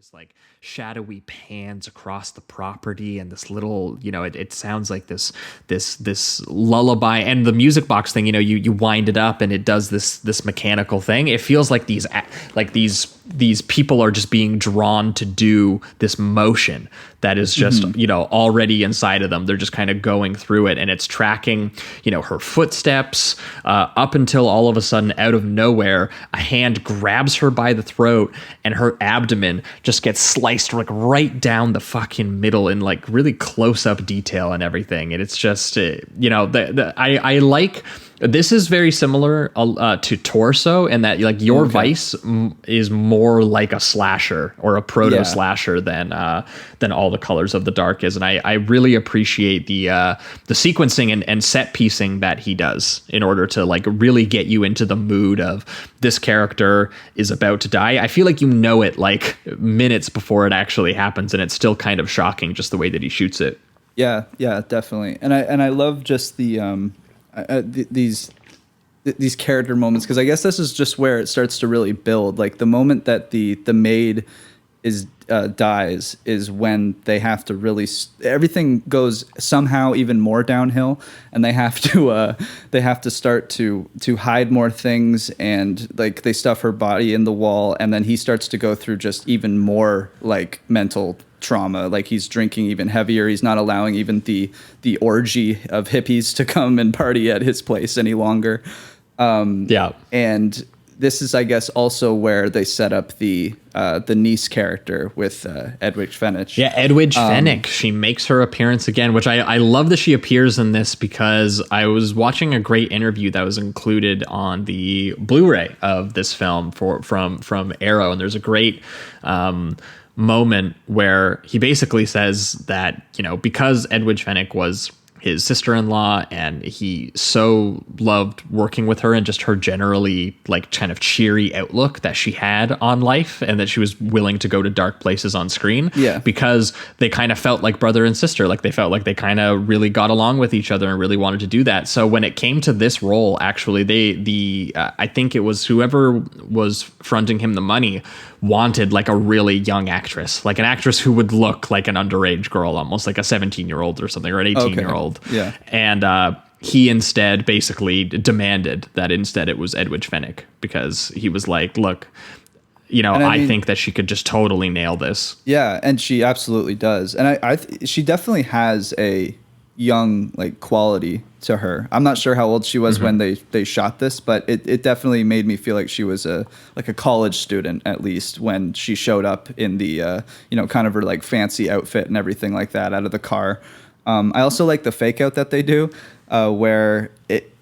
this like shadowy pans across the property and this little, it sounds like this lullaby, and the music box thing, you wind it up and it does this mechanical thing. It feels like these people are just being drawn to do this motion that is just, already inside of them. They're just kind of going through it, and it's tracking, her footsteps up until all of a sudden, out of nowhere, a hand grabs her by the throat and her abdomen just gets sliced like right down the fucking middle in like really close up detail and everything. And it's just, I like. This is very similar to Torso, in that like your Vice is more like a slasher or a proto slasher than All the Colors of the Dark is, and I really appreciate the sequencing and set piecing that he does in order to like really get you into the mood of this character is about to die. I feel like it like minutes before it actually happens, and it's still kind of shocking just the way that he shoots it. Yeah, definitely, and I love just these character moments, because I guess this is just where it starts to really build. Like the moment that the maid dies is when they have to really everything goes somehow even more downhill, and they have to start to hide more things, and like they stuff her body in the wall, and then he starts to go through just even more like mental trauma. Like he's drinking even heavier. He's not allowing even the orgy of hippies to come and party at his place any longer. And this is, I guess, also where they set up the niece character with Edwidge Fenech. Yeah, Edwidge Fenech. She makes her appearance again, which I love that she appears in this, because I was watching a great interview that was included on the Blu-ray of this film from Arrow, and there's a great moment where he basically says that, because Edwidge Fenech was his sister-in-law and he so loved working with her and just her generally like kind of cheery outlook that she had on life, and that she was willing to go to dark places on screen, because they kind of felt like brother and sister. Like they felt like they kind of really got along with each other and really wanted to do that. So when it came to this role, actually I think it was whoever was fronting him the money wanted like a really young actress, like an actress who would look like an underage girl, almost like a 17-year-old or something, or an 18-year-old. Yeah. And he instead basically demanded that instead it was Edwidge Fenech, because he was like, look, I think that she could just totally nail this. Yeah, and she absolutely does. And she definitely has a young like quality to her. I'm not sure how old she was when they shot this, but it definitely made me feel like she was a college student, at least, when she showed up in the kind of her like fancy outfit and everything like that out of the car. I also like the fake out that they do, where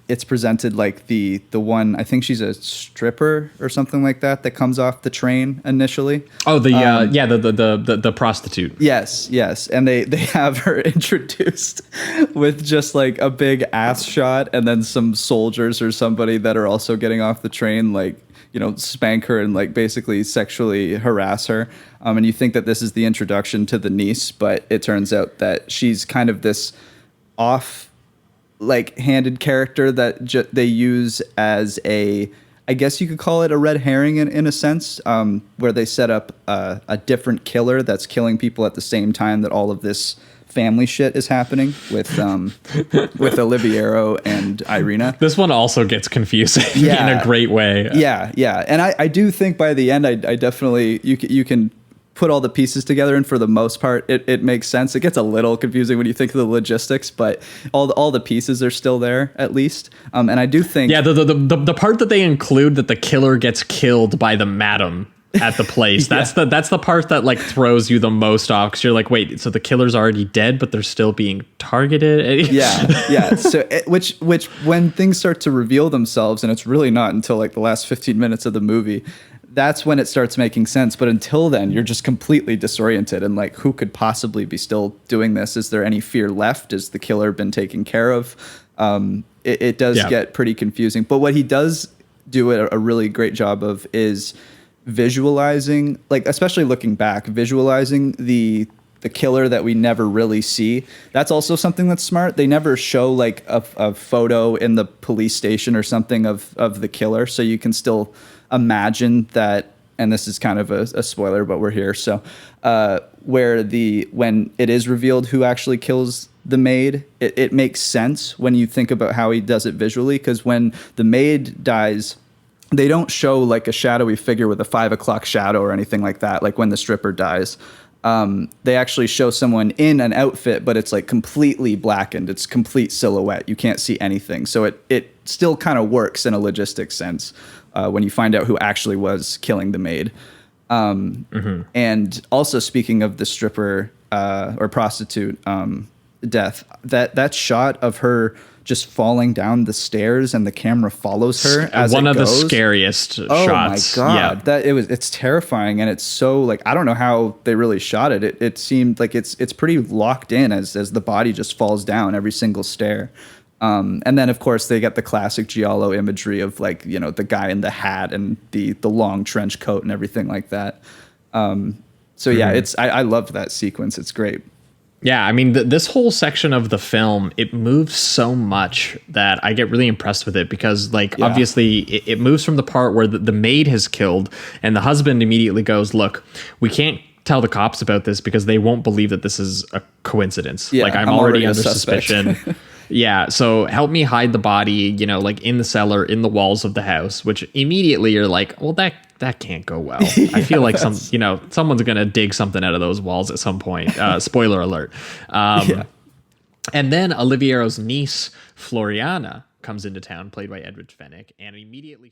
it's presented like the one, I think she's a stripper or something like that comes off the train initially. Oh, the prostitute. Yes, and they have her introduced with just like a big ass shot, and then some soldiers or somebody that are also getting off the train, like, spank her and like basically sexually harass her. And you think that this is the introduction to the niece, but it turns out that she's kind of this handed character that they use as I guess you could call it a red herring in a sense, where they set up a different killer that's killing people at the same time that all of this family shit is happening with Oliviero and Irina. This one also gets confusing in a great way. Yeah. And I do think by the end, I definitely, you can put all the pieces together, and for the most part, it makes sense. It gets a little confusing when you think of the logistics, but all the pieces are still there, at least. And I do think... Yeah, the part that they include that the killer gets killed by the madam at the place, that's the part that like throws you the most off, because you're like, wait, so the killer's already dead, but they're still being targeted? Yeah. So which when things start to reveal themselves, and it's really not until like the last 15 minutes of the movie, that's when it starts making sense. But until then, you're just completely disoriented, and like, who could possibly be still doing this? Is there any fear left? Has the killer been taken care of? It does get pretty confusing. But what he does do a really great job of is visualizing, like, especially looking back, visualizing the killer that we never really see. That's also something that's smart. They never show like a photo in the police station or something of the killer, so you can still imagine that and this is kind of a spoiler, but we're here. So, when it is revealed who actually kills the maid, it makes sense when you think about how he does it visually. Because when the maid dies, they don't show like a shadowy figure with a 5 o'clock shadow or anything like that. Like when the stripper dies, they actually show someone in an outfit, but it's like completely blackened. It's complete silhouette. You can't see anything. So it still kind of works in a logistic sense when you find out who actually was killing the maid. And also, speaking of the stripper or prostitute death, that shot of her just falling down the stairs and the camera follows her as one it of goes. the scariest shots. Oh my god, Yeah. it's terrifying, and it's so like I don't know how they really shot it. It seemed like it's pretty locked in as the body just falls down every single stair. And then of course they get the classic giallo imagery of like, you know, the guy in the hat and the long trench coat and everything like that. So yeah, I loved that sequence. It's great. Yeah, I mean, this whole section of the film, it moves so much that I get really impressed with it because, like, obviously it moves from the part where the maid has killed and the husband immediately goes, look, we can't tell the cops about this because they won't believe that this is a coincidence. Yeah, like, I'm already under suspect. suspicion. Yeah, so help me hide the body, you know, like in the cellar, in the walls of the house, which immediately you're like, well, that can't go well. I feel like someone's going to dig something out of those walls at some point. Spoiler alert. And then Oliviero's niece, Floriana, comes into town, played by Edwidge Fenwick, and immediately...